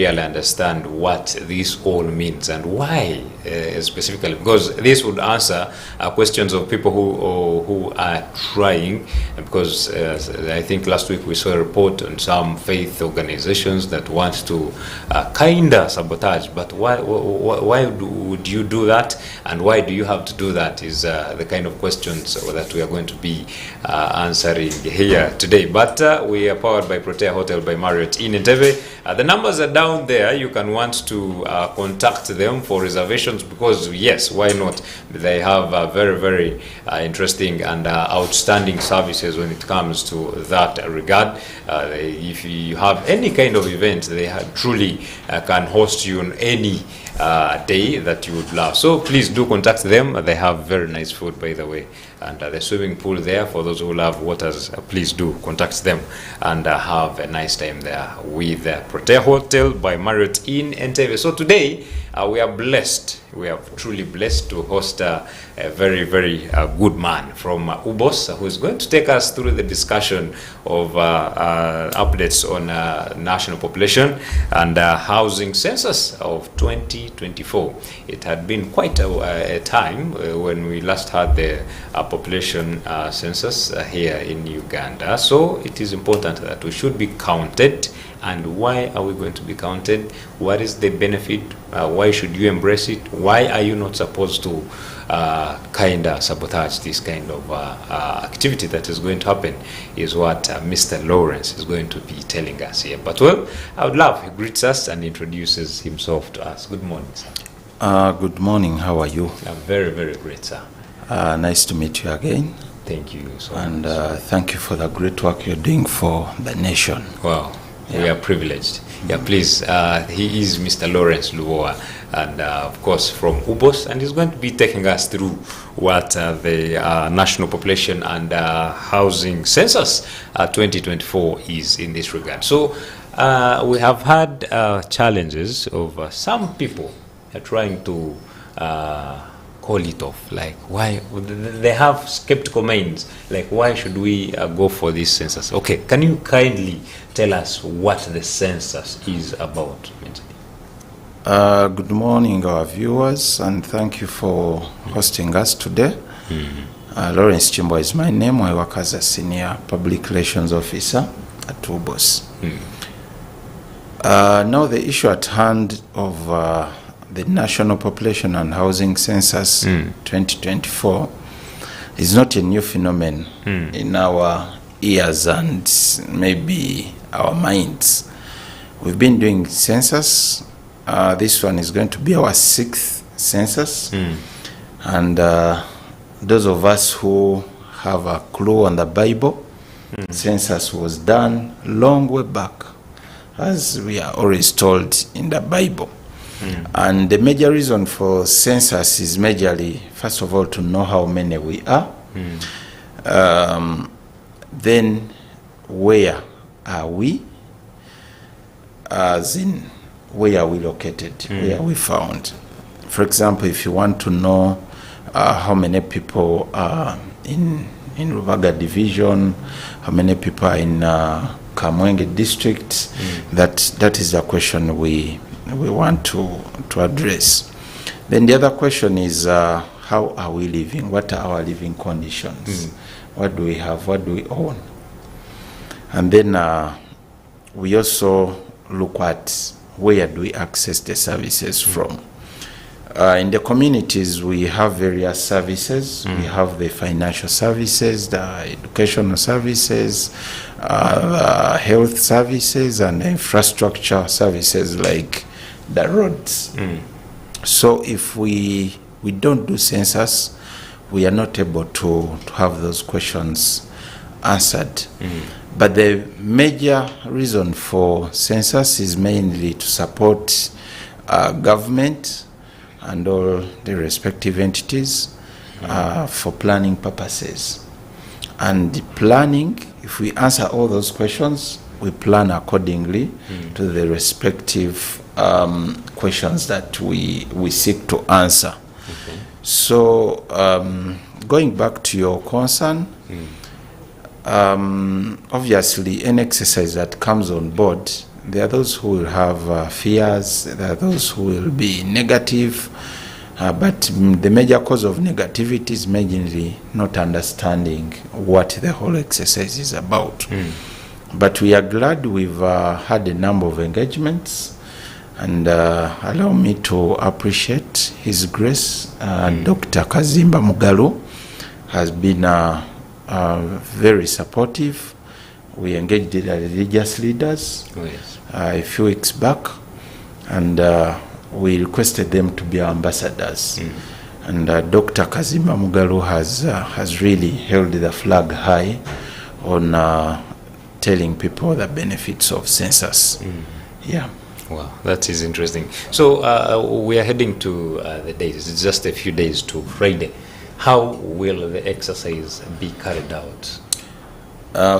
really understand what this all means and why specifically, because this would answer questions of people who are trying, because I think last week we saw a report on some faith organizations that want to kinda sabotage. But why would you do that, and why do you have to do that, is the kind of questions that we are going to be answering here today. But we are powered by Protea Hotel by Marriott in Entebbe. The numbers are down there. You can want to contact them for reservations, because yes, why not? They have very interesting and outstanding services when it comes to that regard. If you have any kind of event, they truly can host you on any day that you would love. So please do contact them. They have very nice food, by the way, and the swimming pool there for those who love waters. Please do contact them and have a nice time there with Protea Hotel by Marriott in Entebbe. So today we are blessed. We are truly blessed to host a very good man from UBOS, who is going to take us through the discussion of updates on national population and housing census of 2024. It had been quite a time when we last had the population census here in Uganda. So it is important that we should be counted. And why are we going to be counted? What is the benefit? Why should you embrace it? Why are you not supposed to kind of sabotage this kind of activity that is going to happen, is what Mr. Lawrence is going to be telling us here. But well, I would love he greets us and introduces himself to us. Good morning, sir. Good morning. How are you? I'm very great, sir. Nice to meet you again. Thank you so much. And thank you for the great work you're doing for the nation. Wow. Yeah. We are privileged. Yeah, please. He is Mr. Lawrence Luoa, and of course from UBOS, and he's going to be taking us through what the national population and housing census 2024 is in this regard. So we have had challenges of some people trying to call it off, like why they have skeptical minds, like why should we go for this census? Okay, can you kindly tell us what the census is about? Good morning, our viewers, and thank you for hosting us today. Lawrence Kinbowa is my name. I work as a senior public relations officer at UBOS. Now the issue at hand of the National Population and Housing Census 2024 is not a new phenomenon in our ears and maybe our minds. We've been doing census. This one is going to be our 6th census. And those of us who have a clue on the Bible, census was done long way back, as we are always told in the Bible. And the major reason for census is majorly, first of all, to know how many we are. Then, where are we? As in, where are we located? Where are we found? For example, if you want to know how many people are in Rubaga division, how many people are in Kamwenge district, that is the question we want to address. Then the other question is how are we living? What are our living conditions? What do we have? What do we own? And then we also look at where do we access the services from. In the communities, we have various services. We have the financial services, the educational services, the health services, and the infrastructure services like the roads. So if we don't do census, we are not able to have those questions answered. But the major reason for census is mainly to support government and all the respective entities for planning purposes. And the planning, if we answer all those questions, we plan accordingly to the respective questions that we seek to answer. So going back to your concern, obviously any exercise that comes on board There are those who will have fears, there are those who will be negative, but the major cause of negativity is majorly not understanding what the whole exercise is about. But we are glad we've had a number of engagements, and allow me to appreciate His Grace. Dr. Kazimba Mugalu has been very supportive. We engaged the religious leaders a few weeks back, and we requested them to be our ambassadors. And Dr. Kazimba Mugalu has really held the flag high on telling people the benefits of census. Yeah. Wow, that is interesting. So we are heading to the days. It's just a few days to Friday. How will the exercise be carried out?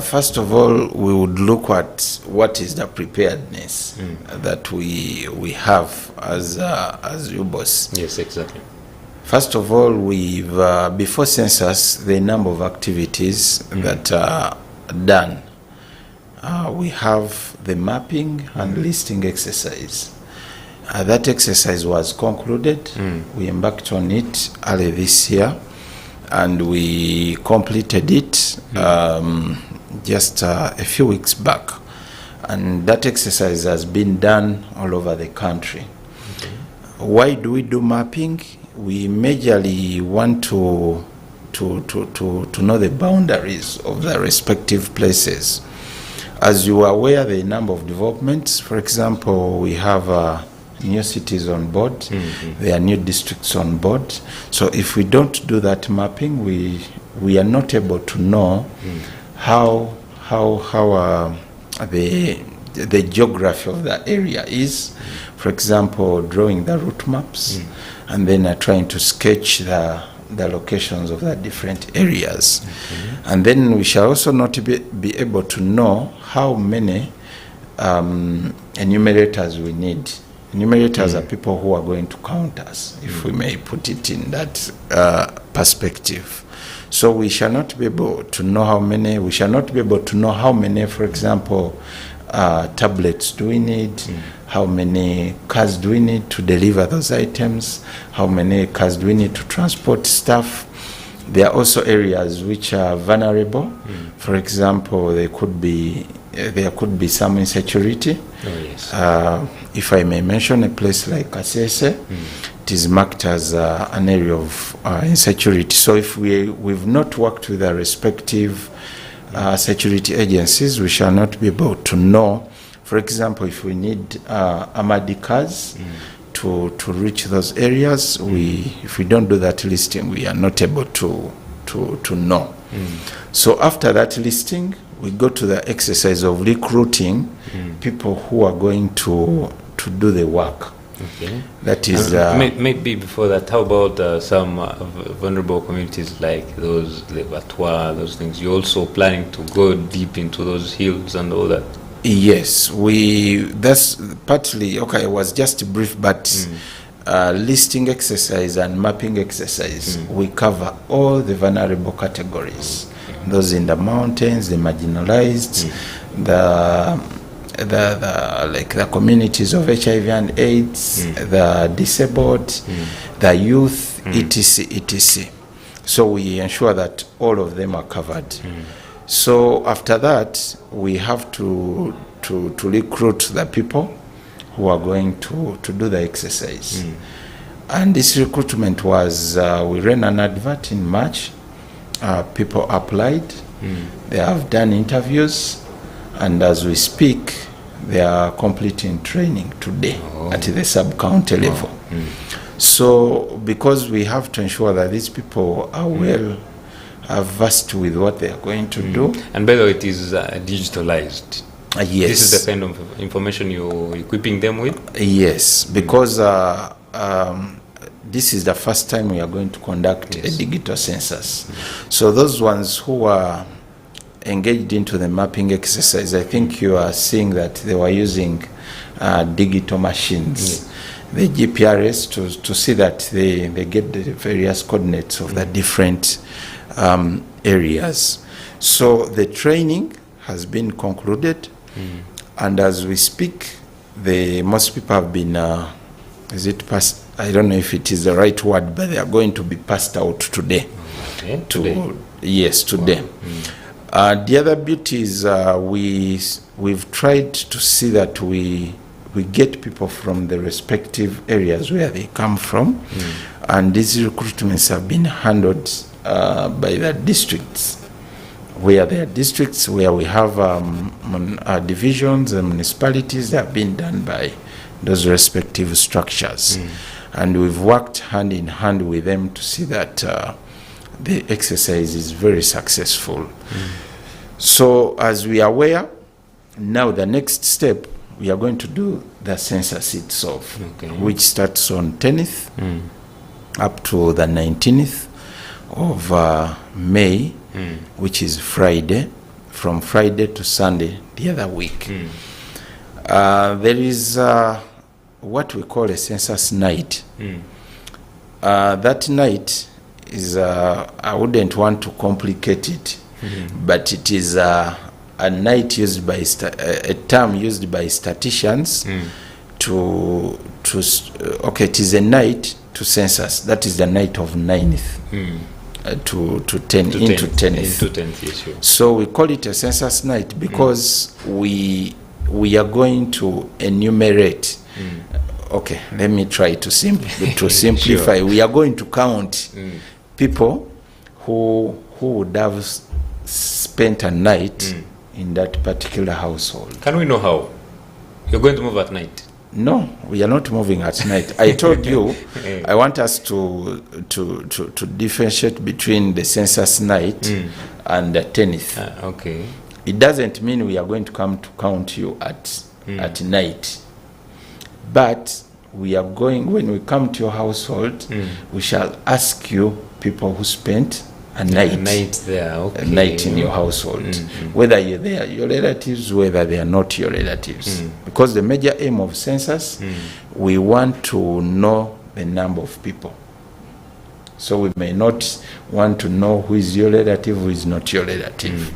First of all, we would look at what is the preparedness that we have as UBOS. Yes, exactly. First of all, we've before census, the number of activities that are done. We have the mapping and listing exercise. That exercise was concluded. We embarked on it early this year, and we completed it just a few weeks back. And that exercise has been done all over the country. Why do we do mapping? We majorly want to know the boundaries of the respective places. As you are aware, there are a number of developments. For example, we have new cities on board. There are new districts on board. So if we don't do that mapping, we are not able to know how the geography of that area is. For example, drawing the route maps and then trying to sketch the locations of the different areas. And then we shall also not be able to know how many enumerators we need. Enumerators are people who are going to count us, if we may put it in that perspective. So we shall not be able to know how many. We shall not be able to know how many, for example, tablets do we need, how many cars do we need to deliver those items, how many cars do we need to transport stuff. There are also areas which are vulnerable. For example, there could be some insecurity. If I may mention a place like Kasese, it is marked as an area of insecurity. So if we've not worked with our respective security agencies, we shall not be able to know. For example, if we need armored cars to reach those areas, if we don't do that listing, we are not able to know. So after that listing, we go to the exercise of recruiting people who are going to do the work. That is maybe before that, how about some vulnerable communities like those, the Batwa, those things? You're also planning to go deep into those hills and all that? Yes, that's partly, okay, it was just brief, but listing exercise and mapping exercise, we cover all the vulnerable categories. Those in the mountains, the marginalized, the communities of HIV and AIDS, the disabled, the youth, etc. So we ensure that all of them are covered. So after that, we have to recruit the people who are going to do the exercise. And this recruitment was, we ran an advert in March. People applied. They have done interviews. And as we speak, they are completing training today at the sub-county level. So because we have to ensure that these people are well versed with what they are going to do. And by the way, it is digitalized. Yes. This is the kind of information you're equipping them with? Yes, because this is the first time we are going to conduct a digital census. So those ones who are engaged into the mapping exercise, I think you are seeing that they were using digital machines, the GPRS, to see that they get the various coordinates of the different areas. So the training has been concluded. And as we speak, most people have been, passed? I don't know if it is the right word, but they are going to be passed out today. Okay. Today? Yes, today. Wow. The other beauty is we've tried to see that we get people from the respective areas where they come from, and these recruitments have been handled by the districts, where there are districts where we have divisions and municipalities that have been done by those respective structures. And we've worked hand in hand with them to see that the exercise is very successful. So as we are aware, now the next step, we are going to do the census itself, which starts on 10th up to the 19th of May, which is Friday, from Friday to Sunday the other week. There is what we call a census night. That night is, I wouldn't want to complicate it, but it is a night used by a term used by statisticians it is a night to census. That is the night of 9th to 10th. Yes, sure. So we call it a census night because we are going to enumerate. Okay, let me try to simplify. Sure. We are going to count people who would have spent a night in that particular household. Can we know how? You're going to move at night? No, we are not moving at night. I told you, I want us to differentiate between the census night and the 10th. Okay. It doesn't mean we are going to come to count you at night. But we are going, when we come to your household, we shall ask you people who spent a night there, a night in your household, whether you're there, your relatives, whether they are not your relatives. Because the major aim of census, we want to know the number of people. So we may not want to know who is your relative, who is not your relative.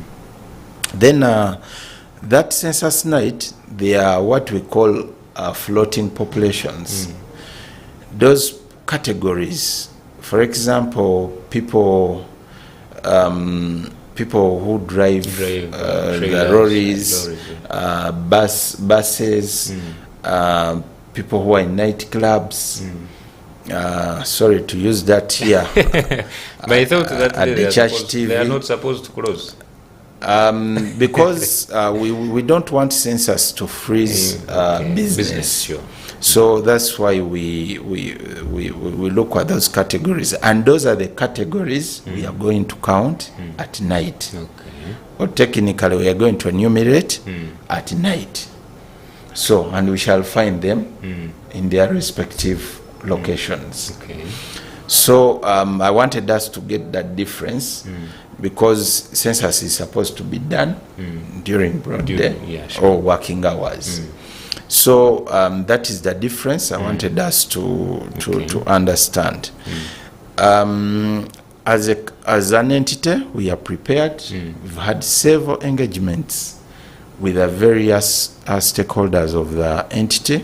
Then that census night, they are what we call floating populations. Those categories, for example, people who drive the lorries, buses, people who are in nightclubs. Sorry to use that here. But I thought that at the church TV. They are not supposed to close. Because we don't want census to freeze business. Sure. So that's why we look at those categories, and those are the categories we are going to count at night. Okay. Or technically, we are going to enumerate at night. So, and we shall find them in their respective locations. Okay. So I wanted us to get that difference. Because census is supposed to be done during broad day or working hours. So that is the difference I wanted us to understand. As an entity, we are prepared. We've had several engagements with the various stakeholders of the entity.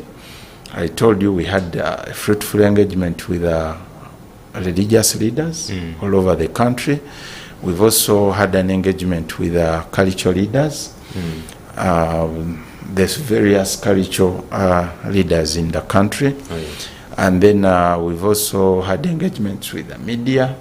I told you we had a fruitful engagement with religious leaders all over the country. We've also had an engagement with cultural leaders. There's various cultural leaders in the country. And then we've also had engagements with the media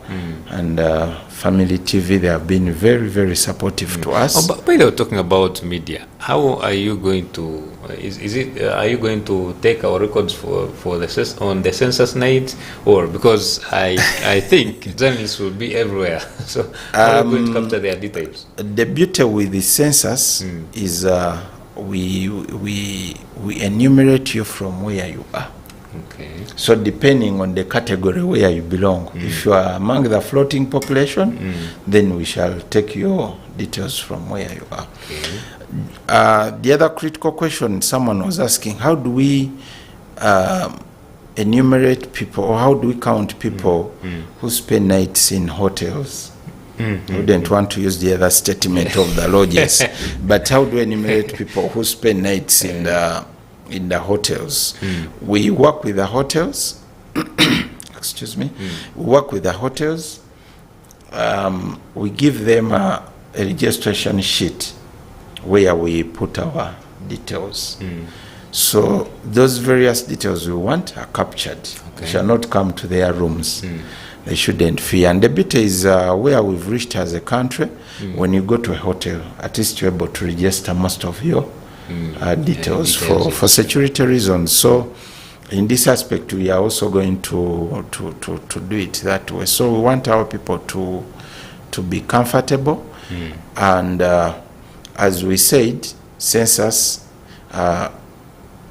and Family TV. They have been very, very supportive to us. By the way, talking about media, how are you going to? Are you going to take our records for the on the census night, or because I think journalists will be everywhere, so how are you going to capture their details? The beauty with the census is we enumerate you from where you are. Okay. So depending on the category where you belong, if you are among the floating population, then we shall take your details from where you are. Okay. The other critical question someone was asking, how do we enumerate people, or how do we count people who spend nights in hotels? I wouldn't want to use the other statement of the lodges. But how do we enumerate people who spend nights in the hotels? We work with the hotels. Excuse me. We work with the hotels. We give them a registration sheet where we put our details. So those various details we want are captured. They shall not come to their rooms. They shouldn't fear. And the beauty is where we've reached as a country. When you go to a hotel, at least you're able to register most of your details for security reasons. So in this aspect, we are also going to do it that way. So we want our people to be comfortable. And as we said, Census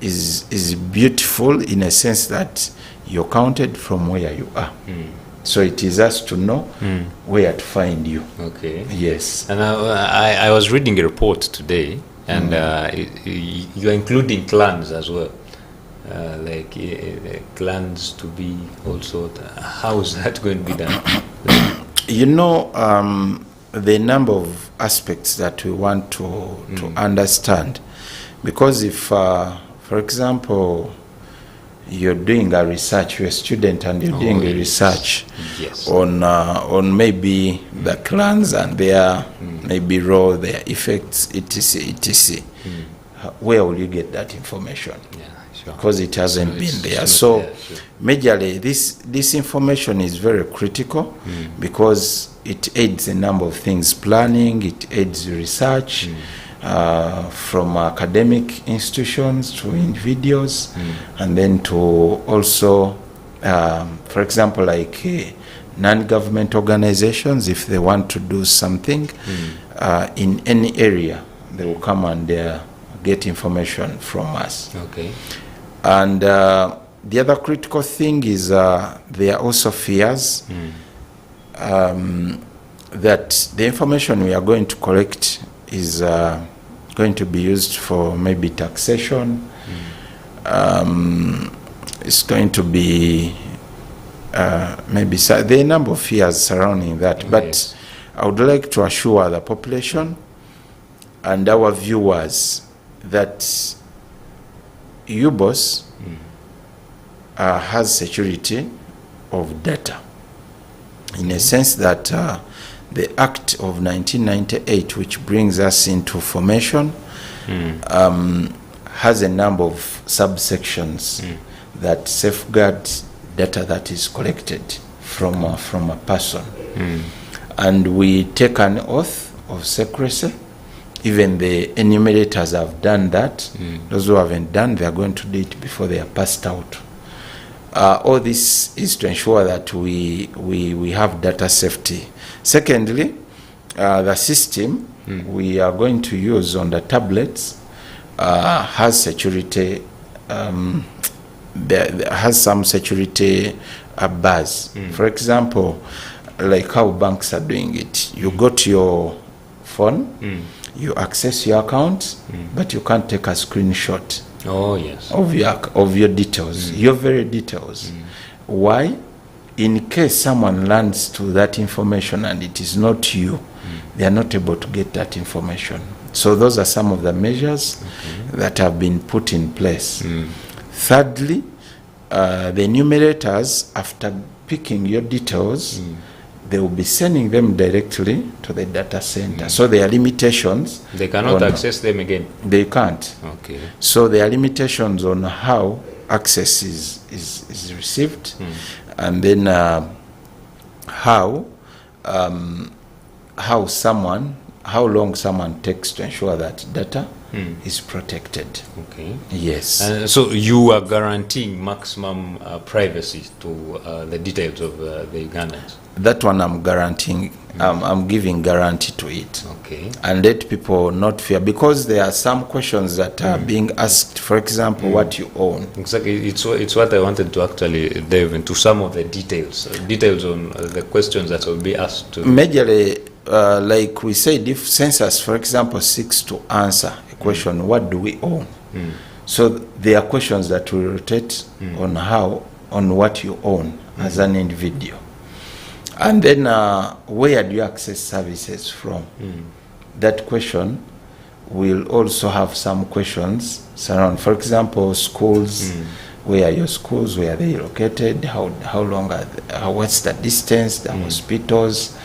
is beautiful in a sense that you're counted from where you are. So it is us to know where to find you. Okay. Yes. And I was reading a report today, and you're including clans as well. Clans to be also. How is that going to be done? You know, the number of aspects that we want to understand, because if, for example, you're doing a research, you're a student and you're doing a research on maybe the clans and their maybe role, their effects, etc. Where will you get that information? Because it hasn't been there. So majorly this information is very critical because it aids a number of things: planning, it aids research, from academic institutions to individuals, and then to also, for example, like non-government organizations, if they want to do something in any area, they will come and get information from us. Okay. And the other critical thing is there are also fears that the information we are going to collect is going to be used for maybe taxation. It's going to be maybe there are a number of fears surrounding that. But I would like to assure the population and our viewers that UBOS has security of data in a sense that the Act of 1998, which brings us into formation, has a number of subsections that safeguard data that is collected from a person. And we take an oath of secrecy. Even the enumerators have done that. Those who haven't done, they are going to do it before they are passed out. All this is to ensure that we have data safety. Secondly, the system we are going to use on the tablets has security, has some security bars. For example, like how banks are doing it. You go to your phone, you access your account, but you can't take a screenshot of your details, your very details. Why? In case someone lands to that information and it is not you, they are not able to get that information. So those are some of the measures that have been put in place. Thirdly, the enumerators, after picking your details, they will be sending them directly to the data center. So there are limitations. They cannot access them again. They can't. Okay. So there are limitations on how access is received, and then how long someone takes to ensure that data is protected. Okay. Yes. So you are guaranteeing maximum privacy to the details of the Ugandans? That one I'm guaranteeing. I'm giving guarantee to it. Okay. And let people not fear, because there are some questions that are being asked. For example, what you own. Exactly. It's what I wanted to actually delve into, some of the details on the questions that will be asked. Majorly, like we said, if Census, for example, seeks to answer a question, what do we own? So there are questions that will rotate on what you own as an individual. And then where do you access services from? That question will also have some questions surround. For example, schools. Where are your schools? Where are they located? How long are what's the distance? The hospitals.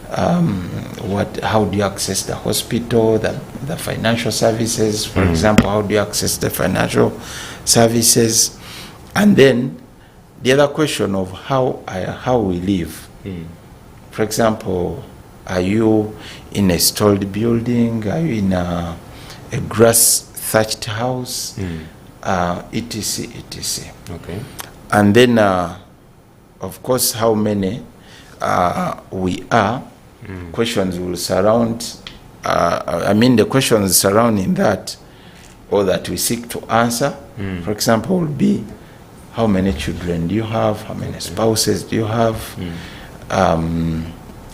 How do you access the hospital? The financial services. For example, how do you access the financial services? And then the other question of how we live. For example, are you in a stalled building? Are you in a grass thatched house? Etc. etc. Okay. And then, of course, how many we are. Questions will surround. The questions surrounding that, or that we seek to answer. For example, will be how many children do you have? How many spouses do you have?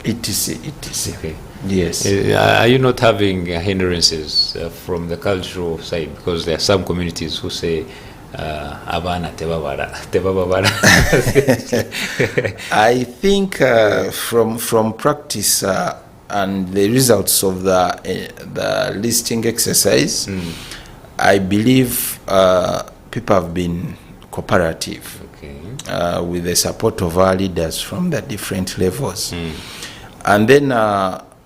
Etc. etc. Okay. Yes. Are you not having hindrances from the cultural side? Because there are some communities who say, abana tebabara. I think from practice and the results of the listing exercise, I believe people have been cooperative. Okay. With the support of our leaders from the different levels. And then,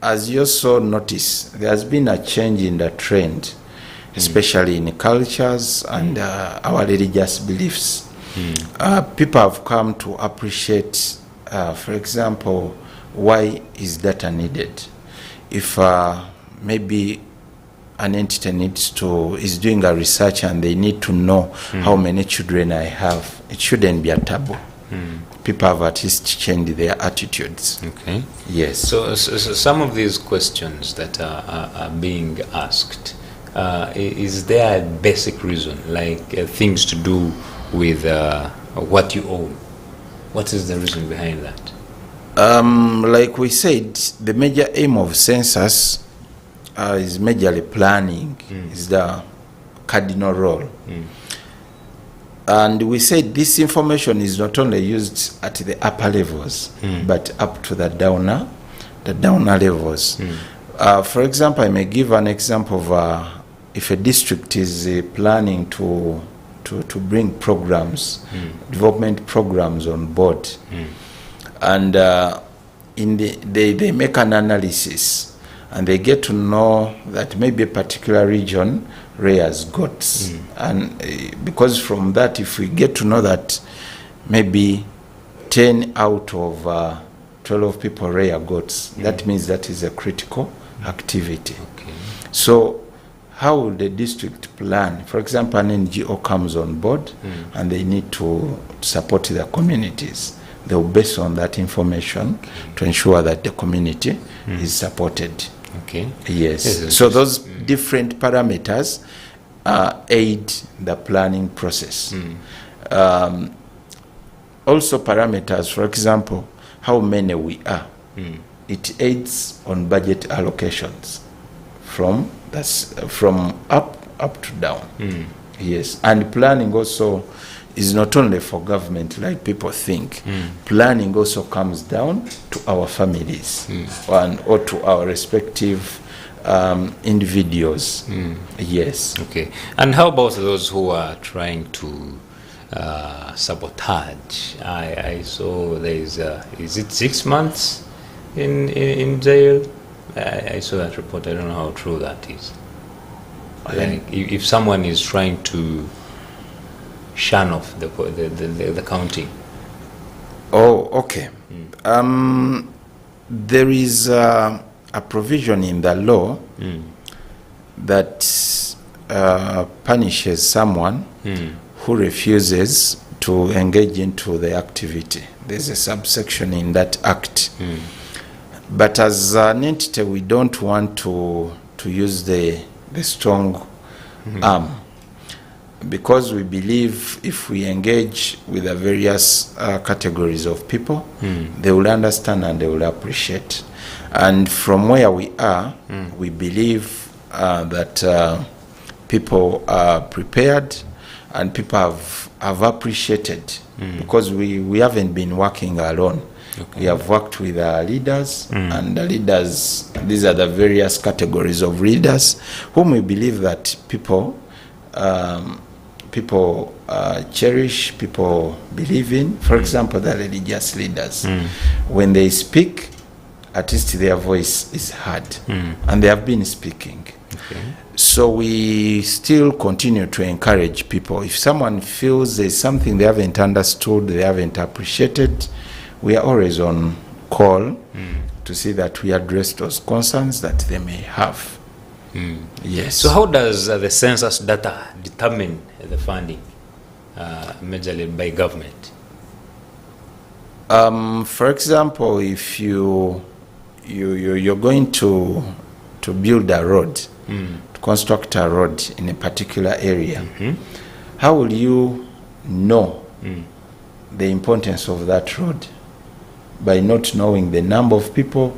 as you also notice, there has been a change in the trend, especially in cultures and our religious beliefs. People have come to appreciate, for example, why is data needed? If maybe an entity is doing a research and they need to know how many children I have, it shouldn't be a taboo. People have at least changed their attitudes. Okay. Yes. So some of these questions that are being asked, is there a basic reason, like things to do with what you own? What is the reason behind that? Like we said, the major aim of census is majorly planning, is the cardinal role. And we said this information is not only used at the upper levels, but up to the downer levels. For example, I may give an example of if a district is planning to bring programs, development programs on board, and they make an analysis, and they get to know that maybe a particular region rears goats. And because from that, if we get to know that maybe 10 out of 12 people rear goats, that means that is a critical activity. Okay. So how will the district plan? For example, an NGO comes on board and they need to support their communities. They will base on that information to ensure that the community is supported. Okay. Yes. So those different parameters aid the planning process. Also parameters, for example, how many we are. It aids on budget allocations from up to down. Yes. And planning also is not only for government like people think. Planning also comes down to our families or to our respective individuals. Yes. Okay. And how about those who are trying to sabotage? I saw there is it 6 months in jail? I saw that report. I don't know how true that is. Like if someone is trying to shun off the counting. Oh, okay. There is a provision in the law that punishes someone who refuses to engage into the activity. There's a subsection in that act. But as an entity, we don't want to use the strong arm, because we believe if we engage with the various categories of people, they will understand and they will appreciate. And from where we are, we believe that people are prepared and people have appreciated because we haven't been working alone. Okay. We have worked with our leaders, and the leaders, these are the various categories of leaders whom we believe that people cherish, people believe in. For example, the religious leaders, when they speak, at least their voice is heard, and they have been speaking. Okay. So we still continue to encourage people. If someone feels there's something they haven't understood, they haven't appreciated, we are always on call to see that we address those concerns that they may have. Yes. So how does the census data determine the funding majorly by government? For example, if you're going to build a road, to construct a road in a particular area, how will you know the importance of that road? By not knowing the number of people,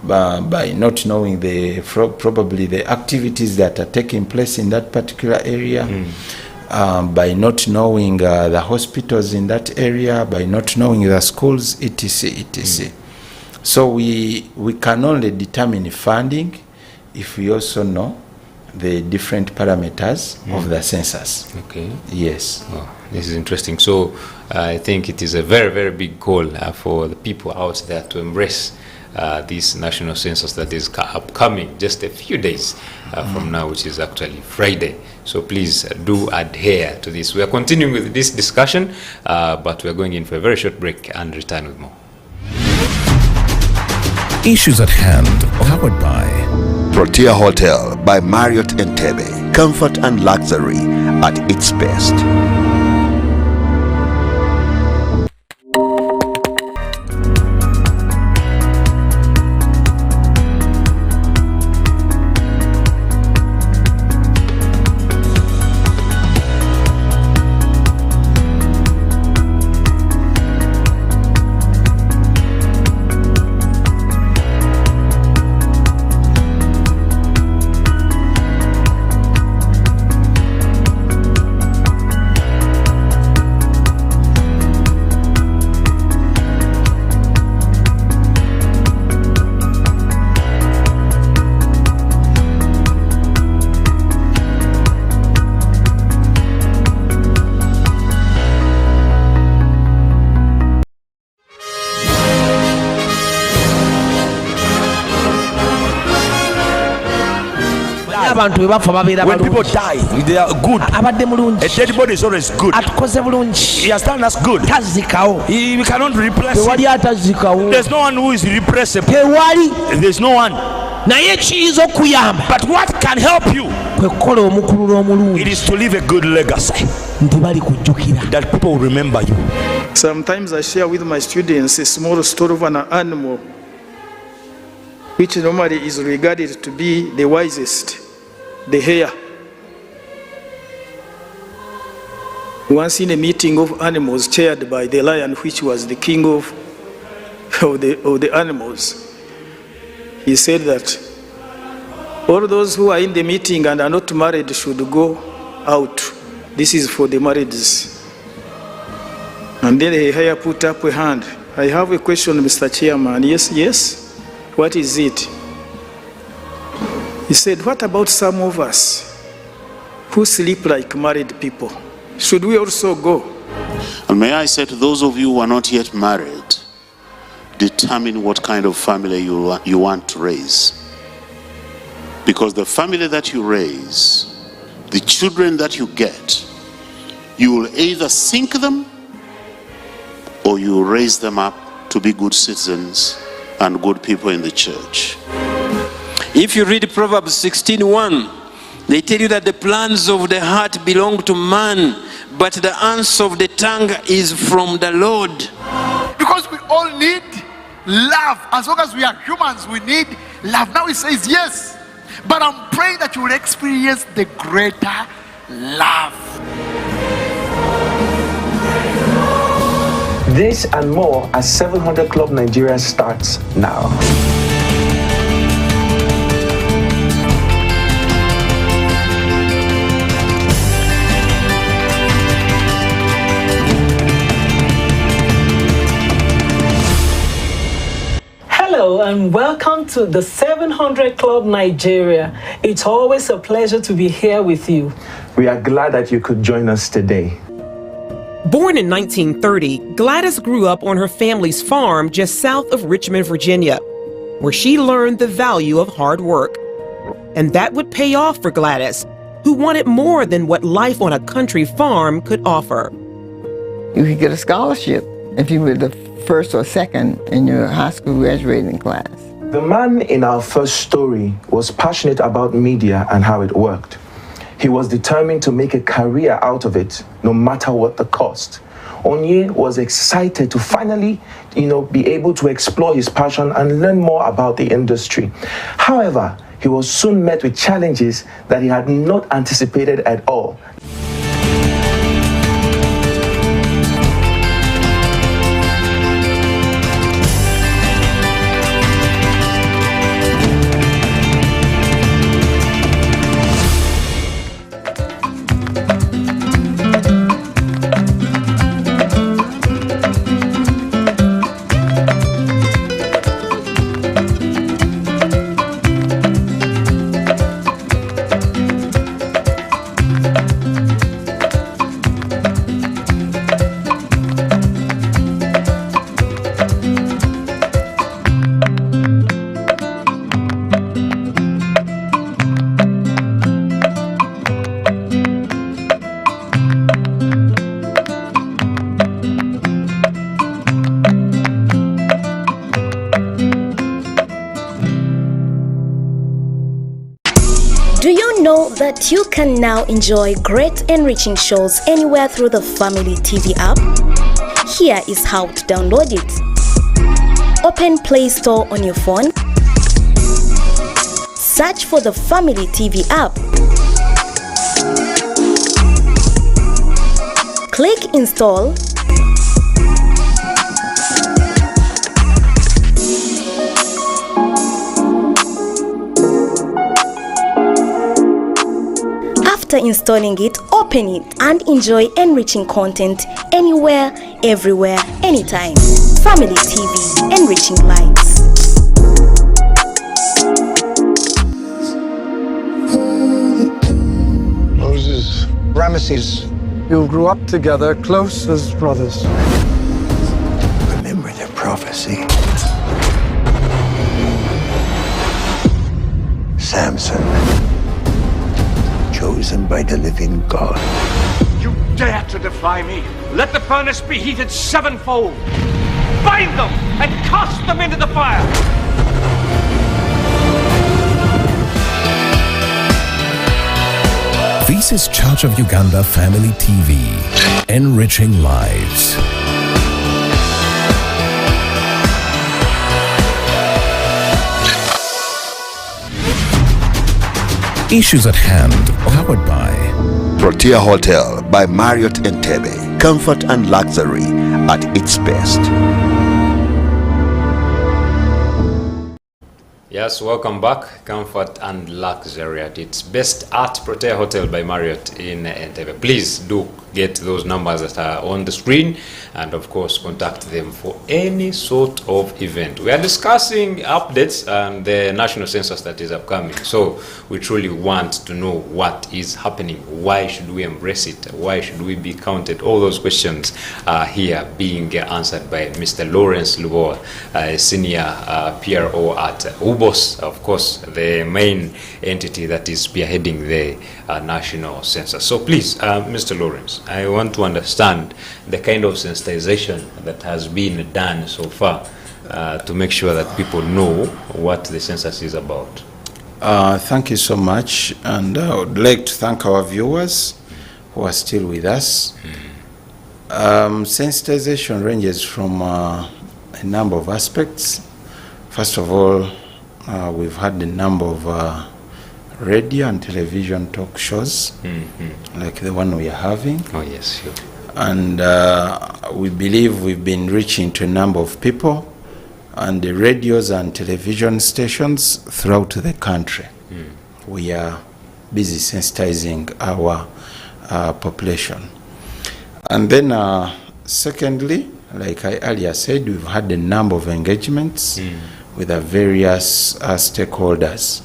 by not knowing probably the activities that are taking place in that particular area, by not knowing the hospitals in that area, by not knowing the schools, etc. So we can only determine funding if we also know the different parameters of the census. Okay. Yes. Oh, this is interesting. So I think it is a very, very big call for the people out there to embrace this national census that is upcoming just a few days from now, which is actually Friday. So please do adhere to this. We are continuing with this discussion, but we are going in for a very short break and return with more. Issues at hand, powered by Protea Hotel by Marriott Entebbe. Comfort and luxury at its best. When people die, they are good. A dead body is always good. He has done us good. We cannot replace him. There's no one who is replaceable. There's no one. But what can help you? It is to leave a good legacy that people will remember you. Sometimes I share with my students a small story of an animal which normally is regarded to be the wisest, the hare. Once in a meeting of animals chaired by the lion, which was the king of the animals, he said that all those who are in the meeting and are not married should go out. This is for the marrieds. And then the hare put up a hand. I have a question, Mr. Chairman. Yes. What is it? He said, what about some of us who sleep like married people? Should we also go? And may I say to those of you who are not yet married, determine what kind of family you want to raise. Because the family that you raise, the children that you get, you will either sink them or you will raise them up to be good citizens and good people in the church. If you read Proverbs 16:1, they tell you that the plans of the heart belong to man, but the answer of the tongue is from the Lord. Because we all need love. As long as we are humans, we need love. Now he says yes, but I'm praying that you will experience the greater love. This and more as 700 Club Nigeria starts now. and welcome to the 700 Club Nigeria. It's always a pleasure to be here with you. We are glad that you could join us today. Born in 1930, Gladys grew up on her family's farm just south of Richmond, Virginia, where she learned the value of hard work. And that would pay off for Gladys, who wanted more than what life on a country farm could offer. You could get a scholarship if you were the first or second in your high school graduating class. The man in our first story was passionate about media and how it worked. He was determined to make a career out of it, no matter what the cost. Onye was excited to finally, be able to explore his passion and learn more about the industry. However, he was soon met with challenges that he had not anticipated at all. That you can now enjoy great enriching shows anywhere through the Family TV app? Here is how to download it. Open Play Store on your phone. Search for the Family TV app. Click Install. After installing it, open it and enjoy enriching content anywhere, everywhere, anytime. Family TV, enriching lives. Moses, Ramesses, you grew up together, close as brothers. Remember the prophecy. Samson, chosen by the living God. You dare to defy me? Let the furnace be heated sevenfold. Bind them and cast them into the fire. This is Church of Uganda Family TV, enriching lives. Issues at hand, powered by Protea Hotel by Marriott Entebbe. Comfort and luxury at its best. Yes, welcome back. Comfort and luxury at its best at Protea Hotel by Marriott in Entebbe. Please do get those numbers that are on the screen and of course contact them for any sort of event. We are discussing updates and the national census that is upcoming. So we truly want to know what is happening. Why should we embrace it? Why should we be counted? All those questions are here being answered by Mr. Lawrence Lubowa, senior PRO at UBOS, of course, the main entity that is spearheading the national census. So please, Mr. Lawrence, I want to understand the kind of sensitization that has been done so far to make sure that people know what the census is about. Thank you so much, and I would like to thank our viewers who are still with us. Sensitization ranges from a number of aspects. First of all, we've had a number of radio and television talk shows, like the one we are having. Oh yes, sure. And we believe we've been reaching to a number of people and the radios and television stations throughout the country. We are busy sensitizing our population. And then secondly, like I earlier said, we've had a number of engagements with the various stakeholders,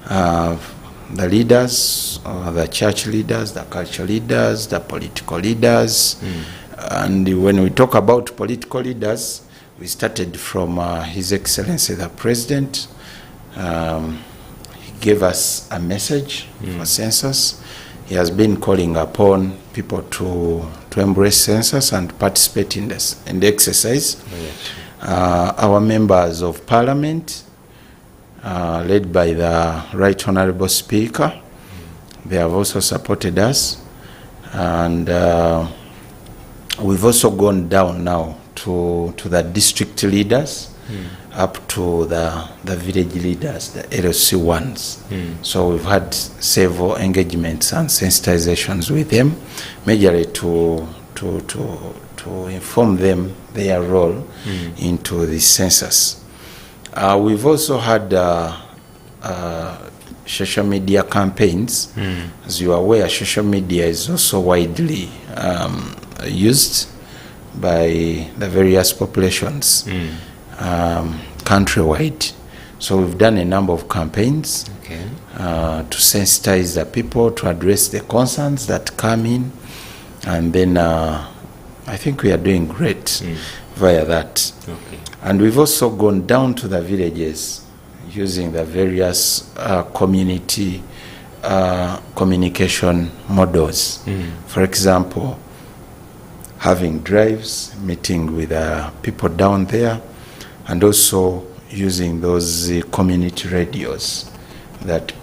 the leaders, the church leaders, the cultural leaders, the political leaders. And when we talk about political leaders, we started from His Excellency the President. He gave us a message for Census. He has been calling upon people to embrace Census and participate in the exercise. Our members of Parliament, led by the Right Honourable Speaker, they have also supported us. And we've also gone down now to the district leaders, up to the village leaders, the LC ones. So we've had several engagements and sensitizations with them, majorly to inform them their role into the census. We've also had social media campaigns. As you are aware, social media is also widely used by the various populations countrywide. So we've done a number of campaigns to sensitize the people, to address the concerns that come in, and then I think we are doing great via that. And we've also gone down to the villages using the various community communication models. For example, having drives, meeting with people down there, and also using those community radios that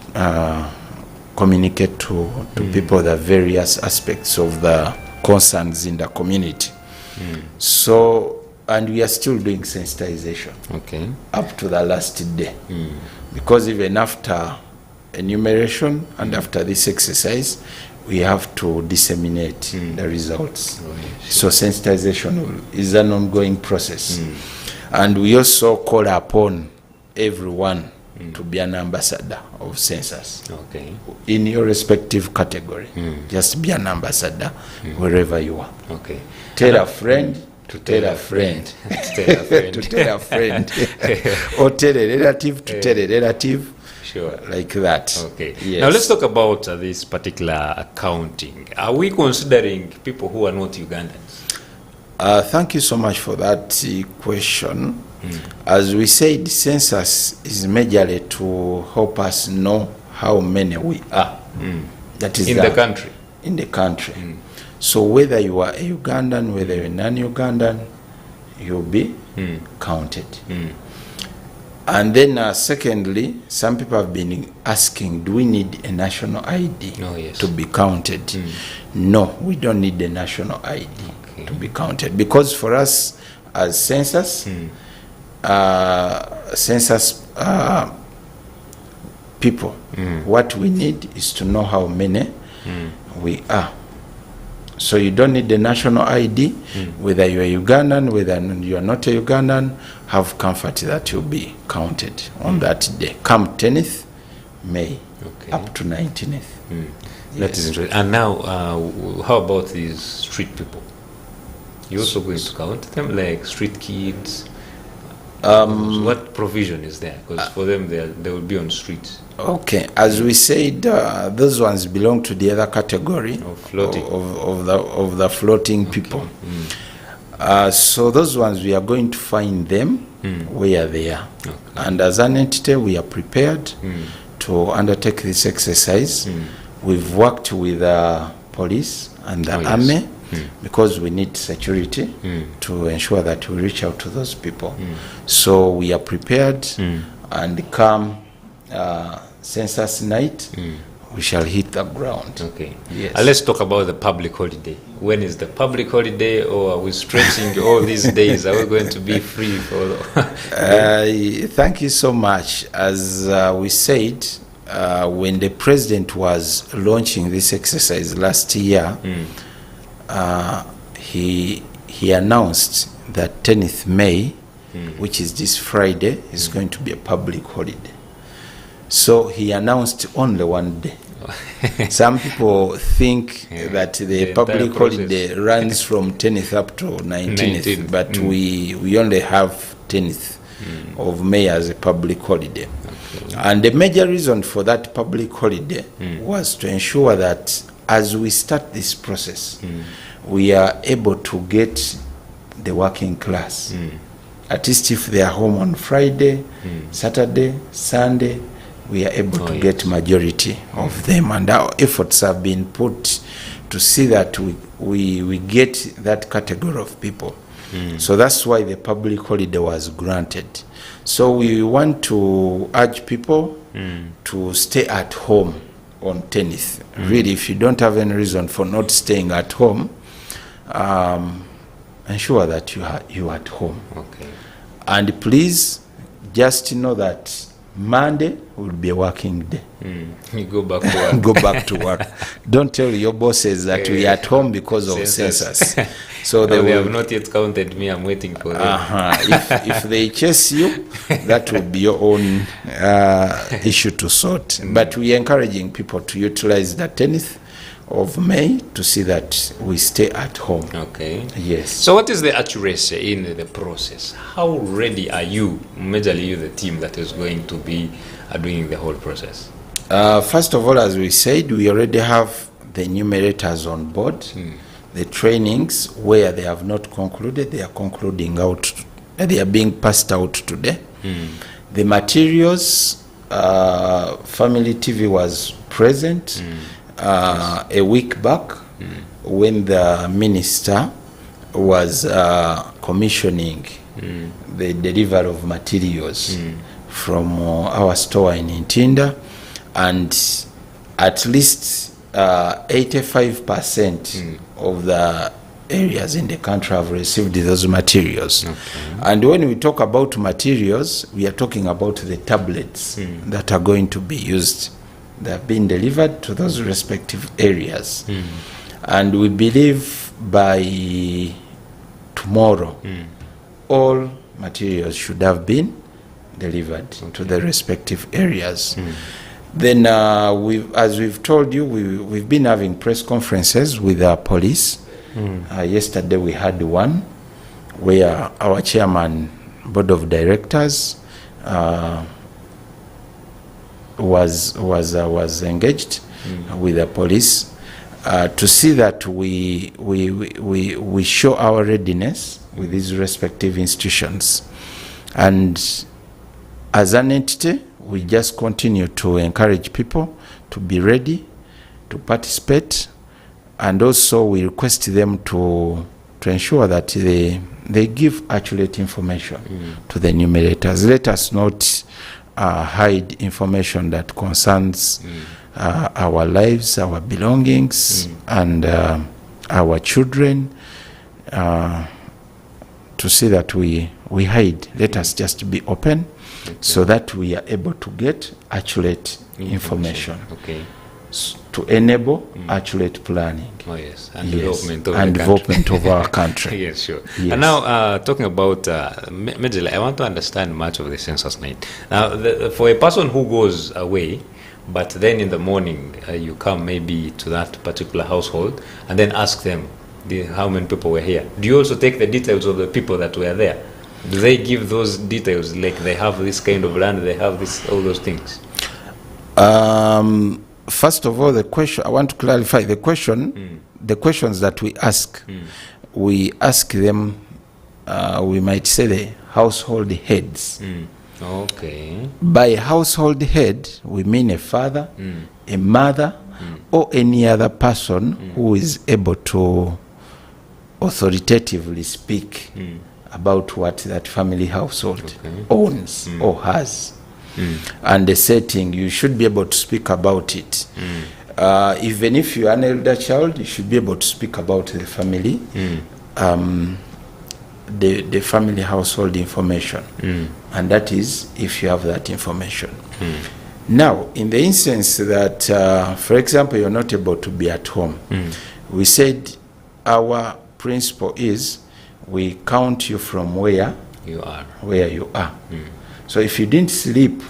communicate to people the various aspects of the concerns in the community. So, and we are still doing sensitization up to the last day, because even after enumeration and after this exercise, we have to disseminate the results. So sensitization is an ongoing process. And we also call upon everyone to be an ambassador of Census. In your respective category. Just be an ambassador wherever you are. Tell a friend to tell a friend to tell a friend or tell a relative to tell a relative. Like that. Yes. Now let's talk about this particular accounting. Are we considering people who are not Ugandans? Thank you so much for that question. As we said, census is majorly to help us know how many we are. That is in the country. In the country. So whether you are a Ugandan, whether you're a non-Ugandan, you'll be counted. And then secondly, some people have been asking, do we need a national ID to be counted? No, we don't need a national ID to be counted, because for us as census, people, what we need is to know how many we are. So you don't need the national ID, whether you're a Ugandan, whether you're not a Ugandan, have comfort that you'll be counted on that day. Come 10th May, up to 19th. That is interesting. And now, how about these street people? You're also going to count them, like street kids? What provision is there? Because for them, they will be on streets. Okay, as we said, those ones belong to the other category of the floating people. So those ones, we are going to find them where they are. And as an entity, we are prepared to undertake this exercise. We've worked with the police and the army, because we need security to ensure that we reach out to those people. So we are prepared, and come census night, we shall hit the ground. Yes. Let's talk about the public holiday. When is the public holiday, or are we stretching all these days? Are we going to be free for? Thank you so much. As we said, when the president was launching this exercise last year, he announced that 10th May, which is this Friday, is going to be a public holiday. So he announced only one day. Some people think that the public holiday runs from 10th up to 19th, but we only have 10th of May as a public holiday. And the major reason for that public holiday was to ensure that as we start this process, we are able to get the working class. At least if they are home on Friday, Saturday, Sunday, we are able to get majority of them. And our efforts have been put to see that we get that category of people. So that's why the public holiday was granted. So we want to urge people to stay at home on 10th. Really, if you don't have any reason for not staying at home, ensure that you are at home. Okay. And please just know that Monday will be a working day. You go back to work. Go back to work. Don't tell your bosses that we are at home because of census. So they have not yet counted me. I'm waiting for them. If they chase you, that will be your own issue to sort. But we are encouraging people to utilize the 10th of May to see that we stay at home. Okay. Yes. So what is the accuracy in the process? How ready are you, majorly you, the team that is going to be doing the whole process? First of all, as we said, we already have the enumerators on board. The trainings where they have not concluded, they are concluding out. They are being passed out today. The materials, Family TV was present a week back when the minister was commissioning the delivery of materials from our store in Ntinda, and at least 85% of the areas in the country have received those materials. And when we talk about materials, we are talking about the tablets that are going to be used. They have been delivered to those respective areas. And we believe by tomorrow, all materials should have been delivered to the respective areas. Then, as we've told you, we've been having press conferences with our police. Yesterday we had one where our chairman, board of directors, was engaged with the police to see that we show our readiness with these respective institutions. And as an entity, we just continue to encourage people to be ready to participate, and also we request them to ensure that they give accurate information to the enumerators. Let us not hide information that concerns our lives, our belongings, and our children, to see that we hide. Let us just be open so that we are able to get accurate information. To enable accurate planning. And development of development of our country. Yes, sure. Yes. And now, talking about majorly, I want to understand much of the census night. Now, for a person who goes away, but then in the morning you come maybe to that particular household and then ask them how many people were here. Do you also take the details of the people that were there? Do they give those details, like they have this kind of land, they have this, all those things? First of all, the question, I want to clarify the question, the questions that we ask, we ask them, we might say the household heads. Okay. By household head, we mean a father, a mother, or any other person who is able to authoritatively speak about what that family household owns or has. And the setting, you should be able to speak about it. Even if you are an elder child, you should be able to speak about the family, the family household information. And that is if you have that information. Now, in the instance that, for example, you're not able to be at home, we said our principle is we count you from where you are. So if you didn't sleep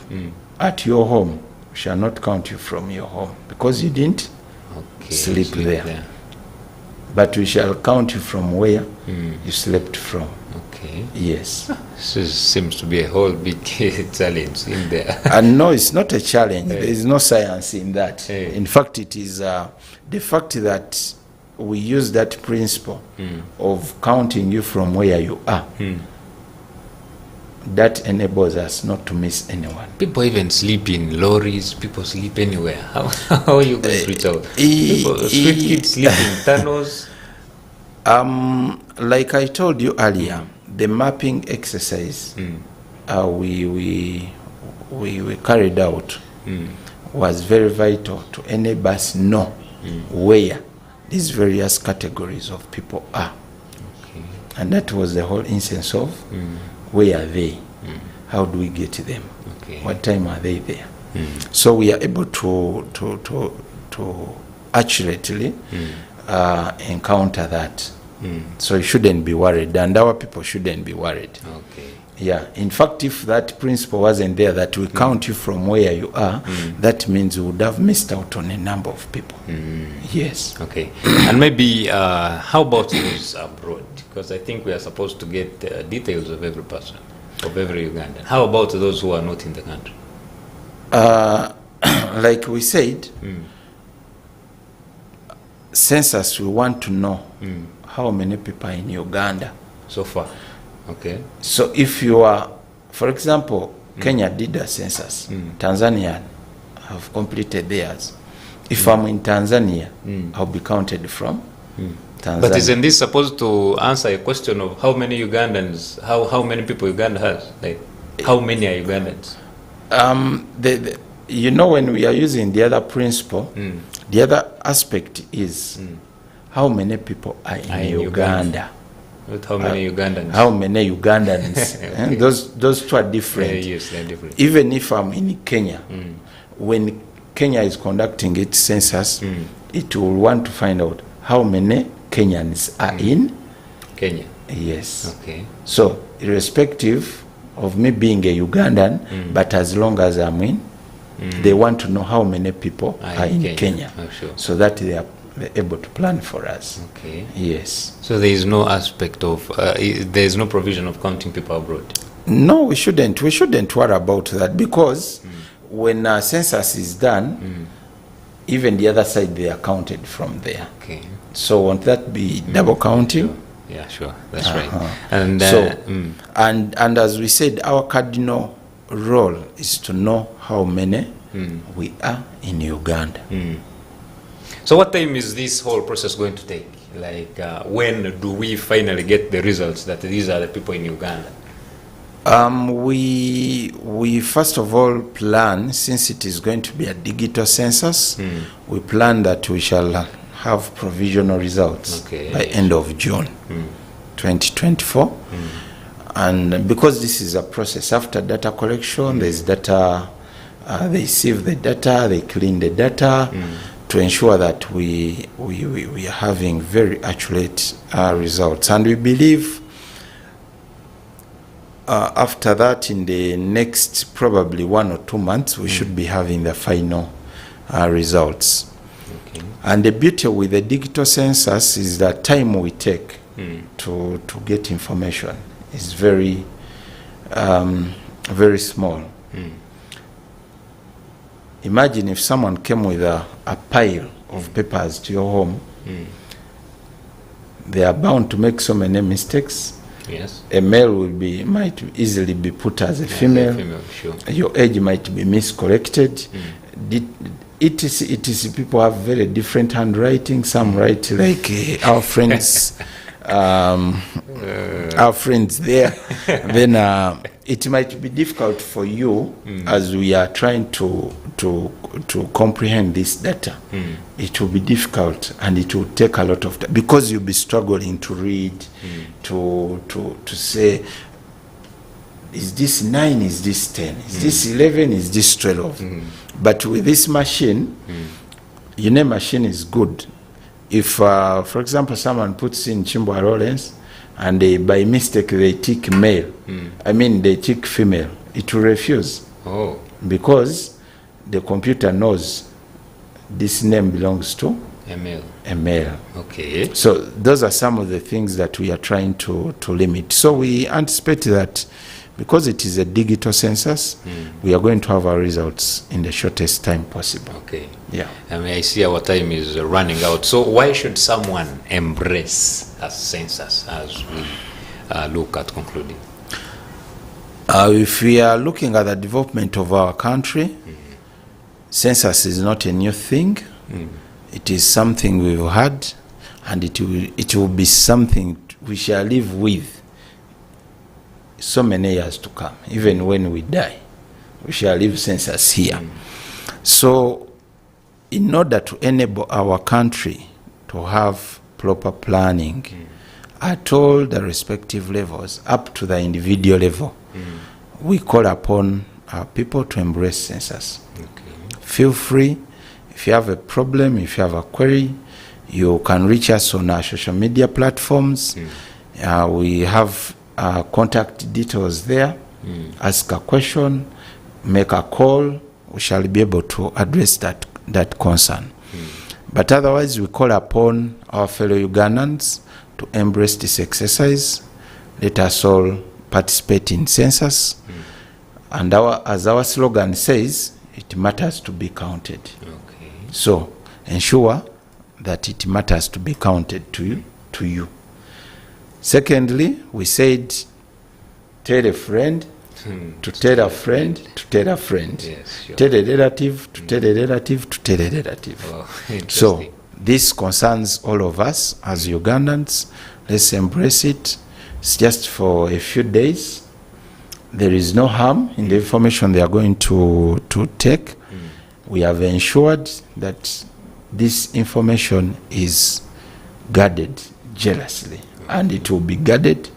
at your home, we shall not count you from your home because you didn't sleep there. but we shall count you from where you slept from. Okay. Yes. This seems to be a whole big challenge in there. And no, it's not a challenge. There is no science in that. In fact, it is the fact that we use that principle of counting you from where you are. That enables us not to miss anyone. People even sleep in lorries. People sleep anywhere. How are you going to reach out? People, street kids sleep in tunnels. Like I told you earlier, the mapping exercise we carried out was very vital to enable us know where these various categories of people are. Okay. And that was the whole essence of where are they? How do we get to them? Okay. What time are they there? So we are able to accurately encounter that. So you shouldn't be worried, and our people shouldn't be worried. Okay. Yeah. In fact, if that principle wasn't there, that we count you from where you are, that means we would have missed out on a number of people. Yes. Okay. And maybe how about those abroad? Because I think we are supposed to get details of every person, of every Ugandan. How about those who are not in the country? Like we said, census, we want to know how many people are in Uganda so far. Okay. So if you are, for example, Kenya did a census, Tanzania have completed theirs. If I'm in Tanzania, I'll be counted from Tanzania. But isn't this supposed to answer a question of how many Ugandans, how many people Uganda has? Like, how many are Ugandans? You know, when we are using the other principle, the other aspect is how many people are in Uganda. With how many Ugandans? How many Ugandans? Okay. Those two are different. Yes, they're different. Even if I'm in Kenya, when Kenya is conducting its census, it will want to find out how many Kenyans are in Kenya. Yes. Okay. So, irrespective of me being a Ugandan, but as long as I'm in, they want to know how many people are in Kenya. Oh, sure. So that they are able to plan for us. Okay. Yes. So there is no aspect of, there is no provision of counting people abroad? No, we shouldn't. We shouldn't worry about that, because when a census is done, even the other side, they are counted from there. Okay. So won't that be double counting? Sure. Yeah, sure. That's right. And and as we said, our cardinal role is to know how many we are in Uganda. So what time is this whole process going to take? Like, when do we finally get the results that these are the people in Uganda? We first of all plan, since it is going to be a digital census, we plan that we shall have provisional results by end of June 2024. And because this is a process, after data collection, there's data, they sieve the data, they clean the data, to ensure that we are having very accurate results. And we believe after that, in the next probably 1 or 2 months, we should be having the final results. Okay. And the beauty with the digital census is that time we take to get information is very, very small. Imagine if someone came with a pile of papers to your home, they are bound to make so many mistakes. Yes. A male might easily be put as a female. Sure. Your age might be miscorrected. Etc. People have very different handwriting. Some write like our friends, our friends there. Then it might be difficult for you as we are trying to comprehend this data. It will be difficult, and it will take a lot of time, because you'll be struggling to read, to say, is this 9, is this 10, is this 11, is this 12? But with this machine, you know, machine is good. If, for example, someone puts in Kinbowa Lawrence, and by mistake they tick male, they tick female, it will refuse. Oh. Because the computer knows this name belongs to A male. Okay. So those are some of the things that we are trying to limit. So we anticipate that because it is a digital census, we are going to have our results in the shortest time possible. Okay. Yeah. I see our time is running out. So why should someone embrace a census as we look at concluding? If we are looking at the development of our country, census is not a new thing. It is something we've had, and it will be something we shall live with so many years to come. Even when we die, we shall leave census here. So in order to enable our country to have proper planning at all the respective levels, up to the individual level, we call upon our people to embrace census. Feel free. If you have a problem, if you have a query, you can reach us on our social media platforms. We have contact details there. Ask a question, make a call. We shall be able to address that concern. But otherwise, we call upon our fellow Ugandans to embrace this exercise. Let us all participate in census. And as our slogan says, it matters to be counted. So ensure that it matters to be counted to you. Secondly, we said tell a friend to tell a friend to tell a friend. Yes, sure. Tell a relative to tell a relative to tell a relative. So this concerns all of us as Ugandans. Let's embrace it. It's just for a few days. There is no harm in the information they are going to take. We have ensured that this information is guarded jealously, and it will be guarded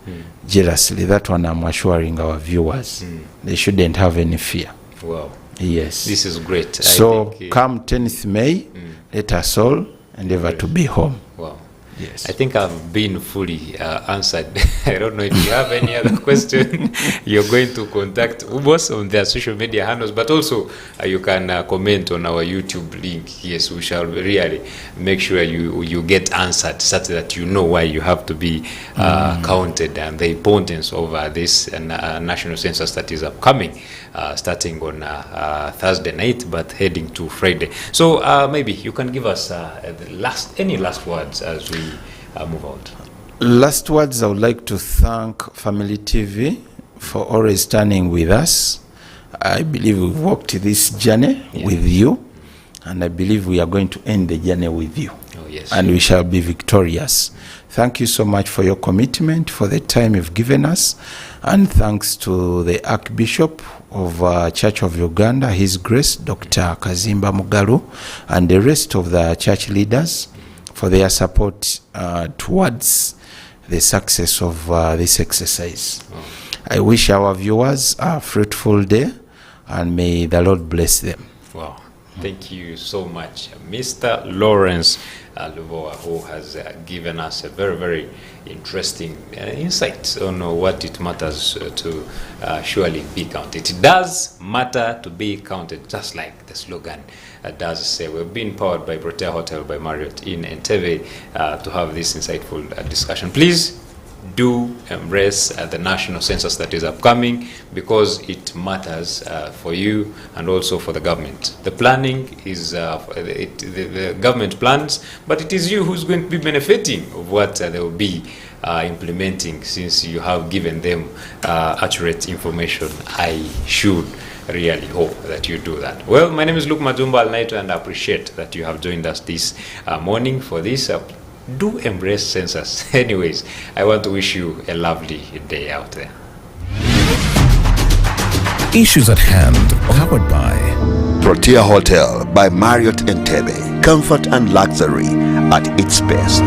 jealously. That one I'm assuring our viewers. They shouldn't have any fear. Wow. Yes. This is great. So come 10th May, let us all endeavor to be home. Wow. Yes. I think I've been fully answered. I don't know if you have any other question. You're going to contact UBOS on their social media handles, but also you can comment on our YouTube link. Yes, we shall really make sure you get answered such that you know why you have to be counted and the importance of this national census that is upcoming, starting on Thursday night, but heading to Friday. So maybe you can give us any last words as we move out. Last words, I would like to thank Family TV for always standing with us. I believe we've walked this journey with you, and I believe we are going to end the journey with you. Oh, yes. And we shall be victorious. Thank you so much for your commitment, for the time you've given us, and thanks to the Archbishop of Church of Uganda, His Grace, Dr. Kazimba Mugalu, and the rest of the church leaders for their support towards the success of this exercise. I wish our viewers a fruitful day, and may the Lord bless them. Wow. Thank you so much, Mr. Lawrence Lubowa, who has given us a very, very interesting insight on what it matters to surely be counted. It does matter to be counted, just like the slogan does say. We've been powered by Protea Hotel by Marriott in Entebbe to have this insightful discussion. Please do embrace the national census that is upcoming, because it matters for you and also for the government. The planning is the government plans, but it is you who's going to be benefiting of what they will be implementing, since you have given them accurate information. I should really hope that you do that. Well, my name is Luke Matumba Alnaito, and I appreciate that you have joined us this morning for this. Do embrace census. Anyways, I want to wish you a lovely day out there. Issues at hand, powered by Protea Hotel by Marriott Entebbe. Comfort and luxury at its best.